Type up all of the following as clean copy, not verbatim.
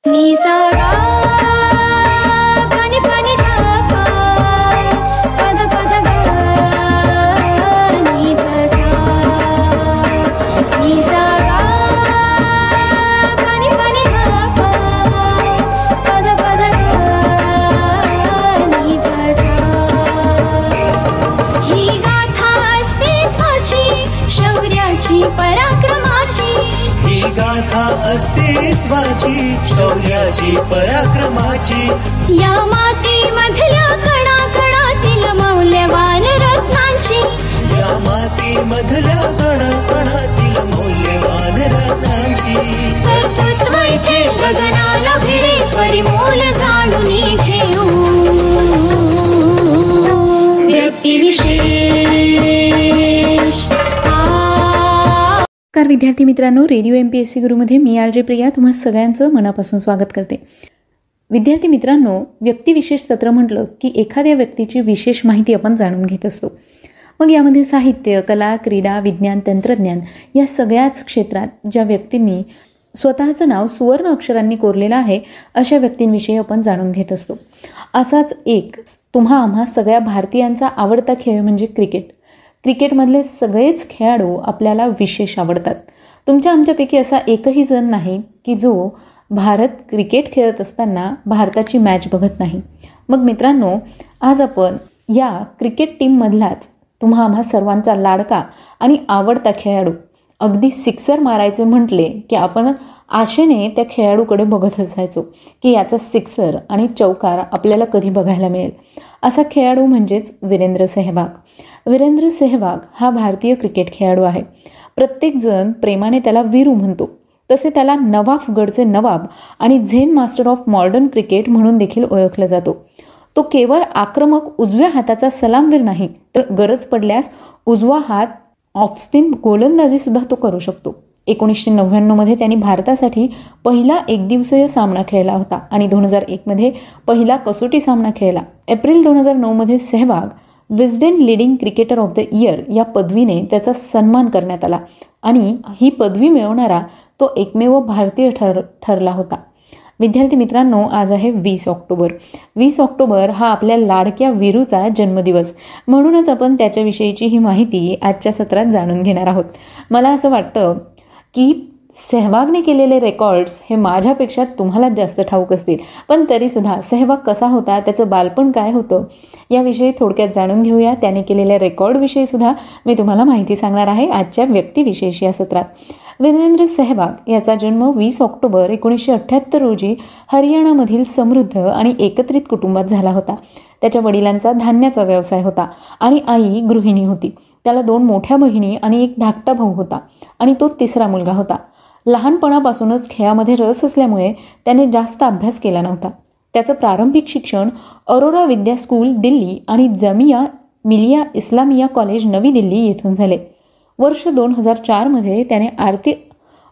नि सा गा पनि पनि गा पा पद पद गा नि ध सा नि सा गा पनि पनि गा पा पद पद गा नि ध सा ही गाथा अस्तित्वाची शौर्याची पराक्रमाची ही गाथा अस्तित्वाची शौर्याची पराक्रमाची या मातीमधल्या कणाकणातील मौल्यवान रत्नांची या मातीमधल्या कणाकणातील मौल्यवान रत्नांची कर्तृत्व इथे गगनाला भिडे परिमोल जाणून घेऊ व्यक्तिविशेष। नमस्कार विद्यार्थी मित्रांनो, रेडिओ MPSC गुरुमध्ये मी RJ प्रिया तुम्हा सगळ्यांचं मनापासून स्वागत करते। विद्यार्थी मित्रांनो, व्यक्तिविशेष सत्र म्हटलं की एखाद्या व्यक्तीची विशेष माहिती आपण जाणून घेत असतो। मग यामध्ये साहित्य, कला, क्रीडा, विज्ञान, तंत्रज्ञान या सगळ्याच क्षेत्रात ज्या व्यक्तींनी स्वतःचं नाव सुवर्ण अक्षरांनी कोरलेलं आहे अशा व्यक्तींविषयी आपण जाणून घेत असतो। असाच एक तुम्हा आम्हा सगळ्या भारतीयांचा आवडता खेळ म्हणजे क्रिकेट। क्रिकेटमधले सगळेच खेळाडू आपल्याला विशेष आवडतात। तुमच्या आमच्यापैकी असा एकही जण नाही की जो भारत क्रिकेट खेळत असताना भारताची मॅच बघत नाही। मग मित्रांनो, आज आपण या क्रिकेट टीममधलाच तुम्हा आम्हा सर्वांचा लाडका आणि आवडता खेळाडू, अगदी सिक्सर मारायचे म्हटले की आपण आशेने त्या खेळाडूकडे बघत असायचो की याचा सिक्सर आणि चौकार आपल्याला कधी बघायला मिळेल। असा खेळाडू म्हणजेच वीरेंद्र सेहवाग। वीरेंद्र सेहवाग हा भारतीय क्रिकेट खेळाडू आहे। प्रत्येकजण प्रेमाने त्याला वीरू म्हणतो, तसे त्याला नवाबगडचे नवाब आणि Zen master of modern cricket म्हणून देखील ओळखला जातो। तो केवळ आक्रमक उजव्या हाताचा सलामवीर नाही, तर गरज पडल्यास उजवा हात ऑफस्पिन गोलंदाजी सुद्धा तो करू शकतो। 1999 मध्ये त्यांनी भारतासाठी पहिला एकदिवसीय सामना खेळला होता आणि 2001 मध्ये पहिला कसोटी सामना खेळला। एप्रिल 2009 मध्ये Sehwag Wisden leading cricketer of the year या पदवीने त्याचा सन्मान करण्यात आला आणि ही पदवी मिळवणारा तो एकमेव भारतीय ठरला होता। विद्यार्थी मित्रांनो, आज आहे 20 ऑक्टोबर। 20 ऑक्टोबर हा आपल्या लाडक्या वीरूचा जन्मदिवस, म्हणूनच आपण त्याच्याविषयीची ही माहिती आजच्या सत्रात जाणून घेणार आहोत। मला असं वाटतं की सेहवागने केलेले रेकॉर्ड्स हे माझ्यापेक्षा तुम्हाला जास्त ठाऊक असतील, पण तरीसुद्धा सेहवाग कसा होता, त्याचं बालपण काय होतं याविषयी थोडक्यात जाणून घेऊया। त्याने केलेल्या रेकॉर्डविषयी सुद्धा मी तुम्हाला माहिती सांगणार आहे आजच्या व्यक्तिविशेष या सत्रात। वीरेंद्र सेहवाग याचा जन्म 20 ऑक्टोबर 1978 रोजी हरियाणामधील समृद्ध आणि एकत्रित कुटुंबात झाला होता। त्याच्या वडिलांचा धान्याचा व्यवसाय होता आणि आई गृहिणी होती। त्याला 2 मोठ्या बहिणी आणि एक धाकटा भाऊ होता आणि तो तिसरा मुलगा होता। लहानपणापासूनच खेळामध्ये रस असल्यामुळे त्याने जास्त अभ्यास केला नव्हता। त्याचं प्रारंभिक शिक्षण अरोरा विद्या स्कूल दिल्ली आणि जामिया मिलिया इस्लामिया कॉलेज नवी दिल्ली येथून झाले। वर्ष 2004 मध्ये त्याने आरती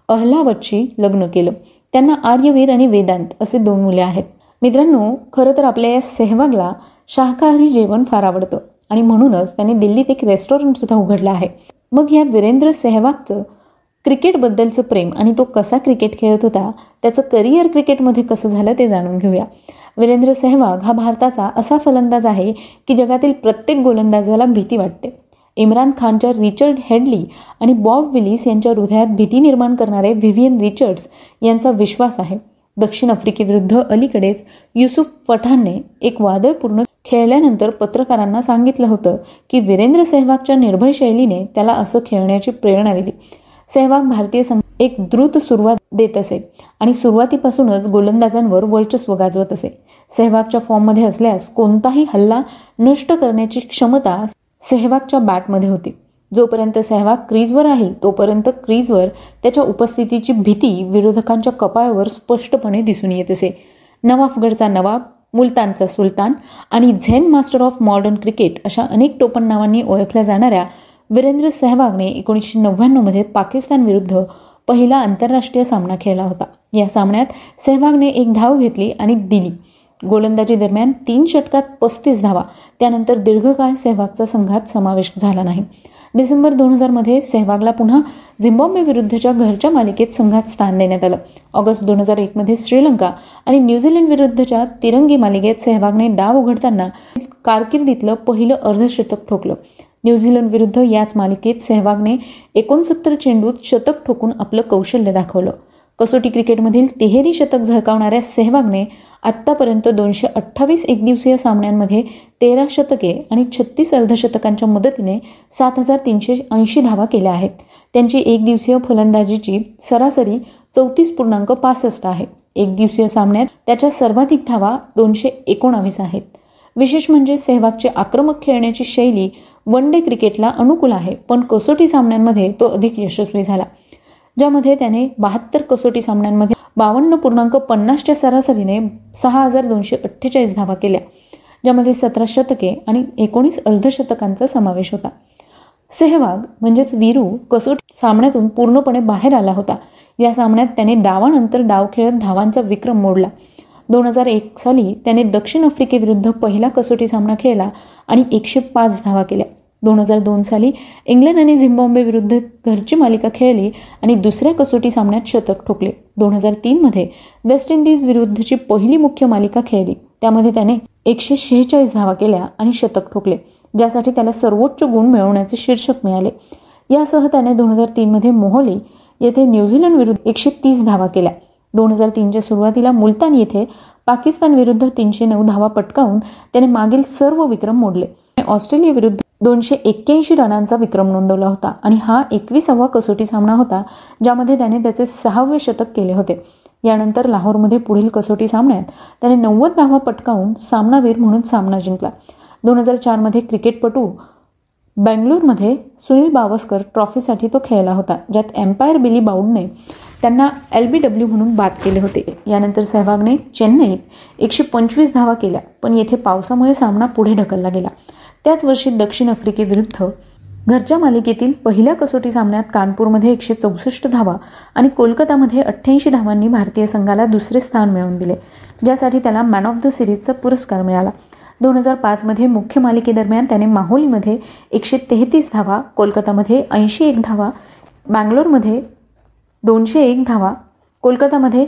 अहलावतशी लग्न केलं। त्यांना आर्यवीर आणि वेदांत असे 2 मुले आहेत। मित्रांनो, खरं तर आपल्या या सेहवागला शाकाहारी जेवण फार आवडतं आणि म्हणूनच त्याने दिल्लीत एक रेस्टॉरंट सुद्धा उघडलं आहे। मग या वीरेंद्र सेहवागचं क्रिकेटबद्दलचं प्रेम आणि तो कसा क्रिकेट खेळत होता, त्याचं करिअर क्रिकेटमध्ये कसं झालं ते जाणून घेऊया। वीरेंद्र सेहवाग हा भारताचा असा फलंदाज आहे की जगातील प्रत्येक गोलंदाजाला भीती वाटते। इम्रान खानच्या रिचर्ड हेडली आणि बॉब विलिस यांच्या हृदयात भीती निर्माण करणारे व्हिव्हियन रिचर्ड्स यांचा विश्वास आहे। दक्षिण आफ्रिकेविरुद्ध अलीकडेच युसुफ पठाणने एक वादळपूर्ण खेळल्यानंतर पत्रकारांना सांगितलं होतं की वीरेंद्र सेहवागच्या निर्भय शैलीने त्याला असं खेळण्याची प्रेरणा दिली। सेहवाग भारतीय संघ एक द्रुत सुरुवात देत असे आणि सुरुवातीपासूनच गोलंदाजांवर वर्चस्व गाजवत असे। सेहवागच्या फॉर्ममध्ये असल्यास कोणताही हल्ला नष्ट करण्याची क्षमता सेहवागच्या बॅटमध्ये होती। जोपर्यंत सेहवाग क्रीजवर राहील तोपर्यंत क्रीजवर त्याच्या उपस्थितीची भीती विरोधकांच्या कपाळावर स्पष्टपणे दिसून येत असे। नवाबगडचा नवाब, मुलतानचा सुलतान आणि Zen master of modern cricket अशा अनेक टोपण नावांनी ओळखल्या जाणाऱ्या वीरेंद्र सेहवागने 1999 मध्ये पाकिस्तान विरुद्ध पहिला आंतरराष्ट्रीय सामना खेळला होता। या सामन्यात सेहवागने 1 धाव घेतली आणि दिली। गोलंदाजी दरम्यान 3 षटकात 35 धावा, त्यानंतर दीर्घकाळ सेहवागचा संघात समावेश झाला नाही। डिसेंबर 2000मध्ये सेहवागला पुन्हा झिम्बाब्वे विरुद्धच्या घरच्या मालिकेत संघात स्थान देण्यात आलं. ऑगस्ट 2001मध्ये श्रीलंका आणि न्यूझीलंड विरुद्धच्या तिरंगी मालिकेत सेहवागने डाव उघडताना कारकिर्दीतलं पहिलं अर्धशतक ठोकलं. न्यूझीलंड विरुद्ध याच मालिकेत सेहवागने 69 चेंडूत शतक ठोकून आपलं कौशल्य दाखवलं. कसोटी क्रिकेटमधील तिहेरी शतक झळकावणाऱ्या सेहवागने आत्तापर्यंत 228 एकदिवसीय सामन्यांमध्ये 13 शतके आणि 36 अर्धशतकांच्या मदतीने 7380 धावा केल्या आहेत. त्यांची एकदिवसीय फलंदाजीची सरासरी 34.65 आहे. एकदिवसीय सामन्यात त्याच्या सर्वाधिक धावा 219 आहेत. विशेष म्हणजे सेहवागची आक्रमक खेळण्याची शैली वन डे क्रिकेटला अनुकूल आहे, पण कसोटी सामन्यांमध्ये तो अधिक यशस्वी झाला, ज्यामध्ये त्याने 72 कसोटी सामन्यांमध्ये 52.50च्या सरासरीने 6248 धावा केल्या, ज्यामध्ये 17 शतके आणि 19 अर्धशतकांचा समावेश होता. सेहवाग म्हणजेच वीरू कसोटी सामन्यातून पूर्णपणे बाहेर आला होता. या सामन्यात त्याने डावानंतर डाव खेळत धावांचा विक्रम मोडला. 2001 साली त्याने दक्षिण आफ्रिकेविरुद्ध पहिला कसोटी सामना खेळला आणि 105 धावा केल्या. 2002 साली इंग्लंड आणि झिम्बाब्वे विरुद्ध घरची मालिका खेळली आणि दुसऱ्या कसोटी सामन्यात शतक ठोकले. 2003मध्ये वेस्ट इंडिज विरुद्धची पहिली मुख्य मालिका खेळली. त्यामध्ये त्याने 146 धावा केल्या आणि शतक ठोकले, ज्यासाठी त्याला सर्वोच्च गुण मिळवण्याचे शीर्षक मिळाले. यासह त्याने 2003मध्ये मोहाली येथे न्यूझीलंड विरुद्ध 130 धावा केल्या. 2003च्या सुरुवातीला मुलतान येथे पाकिस्तान विरुद्ध 309 धावा पटकावून त्याने मागील सर्व विक्रम मोडले. ऑस्ट्रेलिया विरुद्ध 281 रनांचा विक्रम नोंदवला होता आणि हा 21वा कसोटी सामना होता ज्यामध्ये त्याने त्याचे 6वे शतक केले होते. यानंतर लाहोरमध्ये पुढील कसोटी सामन्यात त्याने 90 धावा पटकावून सामनावीर म्हणून सामना जिंकला. 2004मध्ये क्रिकेटपटू बेंगळुरूमध्ये सुनील गावस्कर ट्रॉफीसाठी तो खेळला होता, ज्यात एम्पायर बिली बाऊडने त्यांना LBW म्हणून बाद केले होते. यानंतर सेहवागने चेन्नईत 125 धावा केल्या, पण येथे पावसामुळे सामना पुढे ढकलला गेला. त्याच वर्षी दक्षिण आफ्रिकेविरुद्ध घरच्या मालिकेतील पहिल्या कसोटी सामन्यात कानपूरमध्ये 164 धावा आणि कोलकातामध्ये 88 धावांनी भारतीय संघाला दुसरे स्थान मिळवून दिले, ज्यासाठी त्याला मॅन ऑफ द सिरीजचा पुरस्कार मिळाला. 2005मध्ये मुख्य मालिकेदरम्यान त्याने माहोलीमध्ये 133 धावा, कोलकातामध्ये 81 धावा, बँगलोरमध्ये 201 धावा, कोलकातामध्ये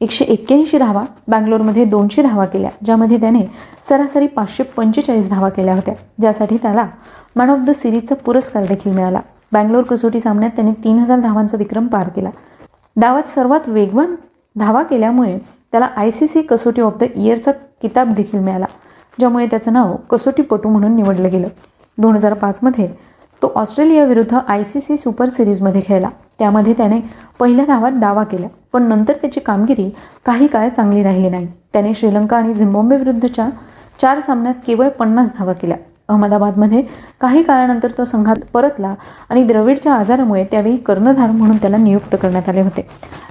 181 धावा, बँगलोरमध्ये 200 धावा केल्या, ज्यामध्ये त्याने सरासरी 545 धावा केल्या होत्या, ज्यासाठी त्याला मॅन ऑफ द सिरीजचा पुरस्कार देखील मिळाला. बँगलोर कसोटी सामन्यात त्याने 3000 धावांचा विक्रम पार केला. डावात सर्वात वेगवान धावा केल्यामुळे त्याला ICC कसोटी ऑफ द इयरचा किताब देखील मिळाला, ज्यामुळे त्याचं नाव कसोटीपटू म्हणून निवडलं गेलं. 2005मध्ये तो ऑस्ट्रेलिया विरुद्ध ICC सुपर सिरीजमध्ये खेळला. त्यामध्ये त्याने पहिल्या धावात डावा केला, पण नंतर त्याची कामगिरी काही काळ चांगली राहिली नाही. त्याने श्रीलंका आणि झिम्बाब्वे विरुद्धच्या 4 सामन्यात केवळ 50 धावा केल्या. अहमदाबादमध्ये काही काळानंतर तो संघात परतला आणि द्रविडच्या आजारामुळे त्यावेळी कर्णधार म्हणून त्याला नियुक्त करण्यात आले होते.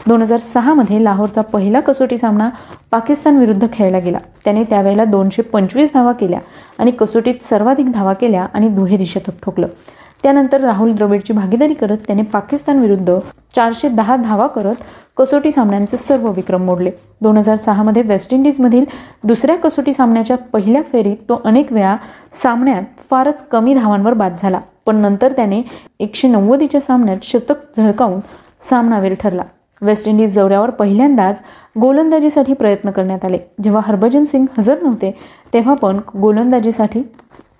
2006मध्ये लाहोरचा पहिला कसोटी सामना पाकिस्तान विरुद्ध खेळला गेला. त्याने त्यावेळेला 225 धावा केल्या आणि कसोटीत सर्वाधिक धावा केल्या आणि दुहेरी शतक ठोकलं. त्यानंतर राहुल द्रविडची भागीदारी करत त्याने पाकिस्तान विरुद्ध 410 धावा करत कसोटी सामन्यांचे सर्व विक्रम मोडले. 2006मध्ये वेस्ट इंडिजमधील दुसऱ्या कसोटी सामन्याच्या पहिल्या फेरीत तो अनेक वेळा सामन्यात फारच कमी धावांवर बाद झाला, पण नंतर त्याने 190च्या सामन्यात शतक झळकावून सामनावीर ठरला. वेस्ट इंडिज दौऱ्यावर पहिल्यांदाच गोलंदाजीसाठी प्रयत्न करण्यात आले. जेव्हा हरभजन सिंग हजर नव्हते तेव्हा पण गोलंदाजीसाठी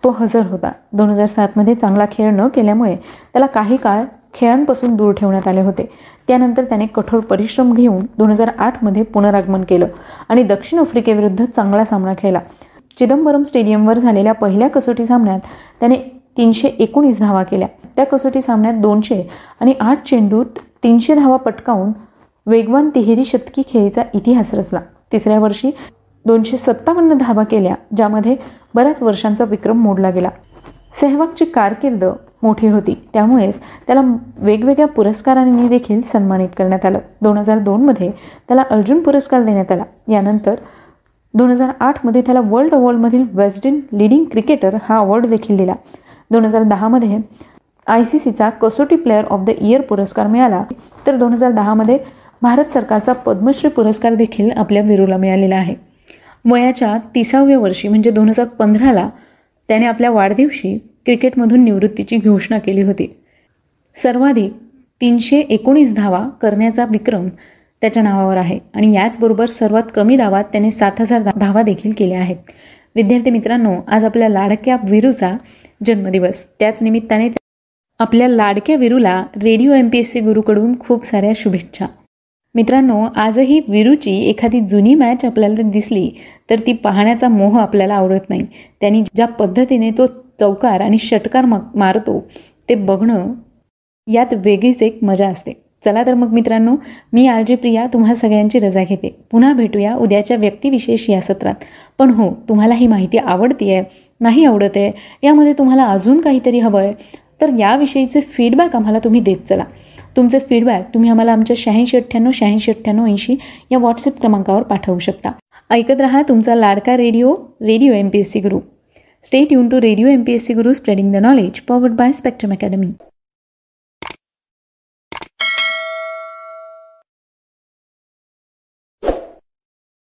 तो हजर होता. 2007मध्ये चांगला खेळ न केल्यामुळे त्याला काही काळ खेळांपासून दूर ठेवण्यात आले होते. त्यानंतर त्याने कठोर परिश्रम घेऊन 2008मध्ये पुनरागमन केलं आणि दक्षिण आफ्रिकेविरुद्ध चांगला सामना खेळला. चिदंबरम स्टेडियमवर झालेल्या पहिल्या कसोटी सामन्यात त्याने 319 धावा केल्या. त्या कसोटी सामन्यात 200 आणि 8 चेंडूत 300 धावा पटकावून वेगवान तिहेरी शतकी खेळीचा इतिहास रचला. तिसऱ्या वर्षी 257 धावा केल्या, ज्यामध्ये बऱ्याच वर्षांचा विक्रम मोडला गेला. सेहवागची कारकीर्द मोठी होती, त्यामुळेच त्याला वेगवेगळ्या पुरस्कारांनी देखील सन्मानित करण्यात आलं. 2002मध्ये त्याला अर्जुन पुरस्कार देण्यात आला. यानंतर 2008मध्ये त्याला वर्ल्ड अवॉर्डमधील वेस्टर्न लीडिंग क्रिकेटर हा अवॉर्ड देखील दिला. 2010मध्ये ICCचा कसोटी प्लेअर ऑफ द इयर पुरस्कार मिळाला. तर 2010मध्ये भारत सरकारचा पद्मश्री पुरस्कार देखील आपल्या वीरूला मिळालेला आहे. वयाच्या 30व्या वर्षी म्हणजे 2015ला त्याने आपल्या वाढदिवशी क्रिकेटमधून निवृत्तीची घोषणा केली होती. सर्वाधिक 319 धावा करण्याचा विक्रम त्याच्या नावावर आहे आणि याचबरोबर सर्वात कमी डावात त्याने 7000 धावा देखील केल्या आहेत. विद्यार्थी मित्रांनो, आज आपल्या लाडक्या वीरूचा जन्मदिवस. त्याच निमित्ताने आपल्या लाडक्या वीरूला रेडिओ MPSC गुरूकडून खूप साऱ्या शुभेच्छा. मित्रांनो, आजही वीरूची एखादी जुनी मॅच आपल्याला दिसली तर ती पाहण्याचा मोह आपल्याला आवडत नाही. त्यांनी ज्या पद्धतीने तो चौकार आणि षटकार मारतो ते बघणं यात वेगळीच एक मजा असते. चला तर मग मित्रांनो, मी RJ प्रिया तुम्हा सगळ्यांची रजा घेते. पुन्हा भेटूया उद्याच्या व्यक्तिविशेष या सत्रात. पण हो, तुम्हाला ही माहिती आवडतीये, नाही आवडत आहे, यामध्ये तुम्हाला अजून काहीतरी हवं आहे तर याविषयीचे फीडबॅक आम्हाला तुम्ही देत चला. तुमचे फीडबॅक तुम्ही आम्हाला आमच्या 8698 या व्हॉट्सअप क्रमांकावर पाठवू शकता. ऐकत रहा तुमचा लाडका radio MPSC Guru. Stay tune to radio MPSC Guru, spreading the knowledge, powered by Spectrum academy.